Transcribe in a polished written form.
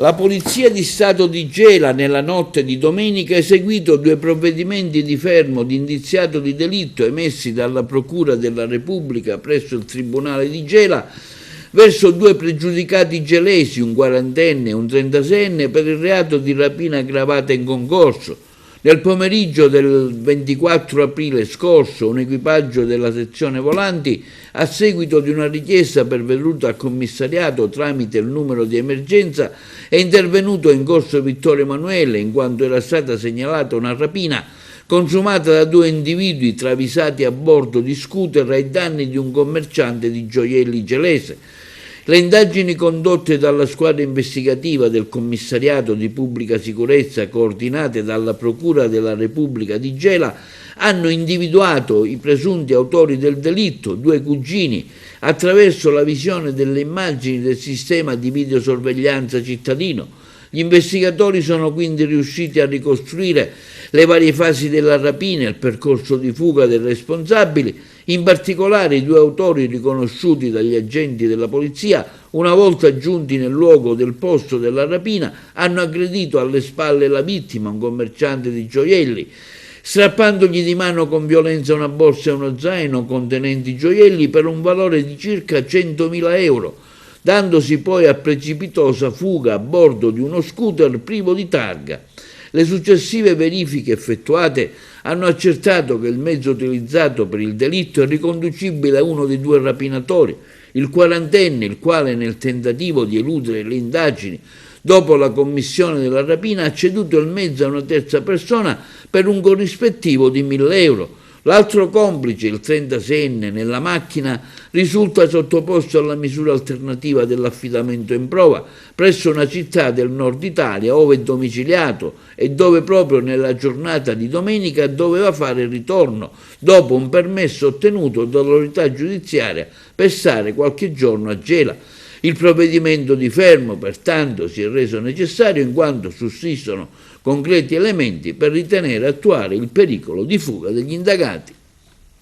La Polizia di Stato di Gela nella notte di domenica ha eseguito 2 provvedimenti di fermo di indiziato di delitto emessi dalla Procura della Repubblica presso il Tribunale di Gela verso 2 pregiudicati gelesi, un 40enne e un 36enne, per il reato di rapina aggravata in concorso. Nel pomeriggio del 24 aprile scorso, un equipaggio della sezione volanti, a seguito di una richiesta pervenuta al commissariato tramite il numero di emergenza, è intervenuto in corso Vittorio Emanuele, in quanto era stata segnalata una rapina consumata da 2 individui travisati a bordo di scooter ai danni di un commerciante di gioielli gelese. Le indagini condotte dalla squadra investigativa del Commissariato di Pubblica Sicurezza, coordinate dalla Procura della Repubblica di Gela, hanno individuato i presunti autori del delitto, 2 cugini, attraverso la visione delle immagini del sistema di videosorveglianza cittadino. Gli investigatori sono quindi riusciti a ricostruire le varie fasi della rapina e il percorso di fuga dei responsabili. In particolare i 2 autori riconosciuti dagli agenti della polizia, una volta giunti nel luogo del posto della rapina, hanno aggredito alle spalle la vittima, un commerciante di gioielli, strappandogli di mano con violenza una borsa e uno zaino contenenti gioielli per un valore di circa 100.000 euro, dandosi poi a precipitosa fuga a bordo di uno scooter privo di targa. Le successive verifiche effettuate hanno accertato che il mezzo utilizzato per il delitto è riconducibile a uno dei 2 rapinatori, il 40enne, il quale nel tentativo di eludere le indagini dopo la commissione della rapina ha ceduto il mezzo a una terza persona per un corrispettivo di 1.000 euro. L'altro complice, il 36enne, nella macchina risulta sottoposto alla misura alternativa dell'affidamento in prova presso una città del nord Italia ove è domiciliato e dove proprio nella giornata di domenica doveva fare ritorno dopo un permesso ottenuto dall'autorità giudiziaria per stare qualche giorno a Gela. Il provvedimento di fermo, pertanto, si è reso necessario in quanto sussistono concreti elementi per ritenere attuare il pericolo di fuga degli indagati.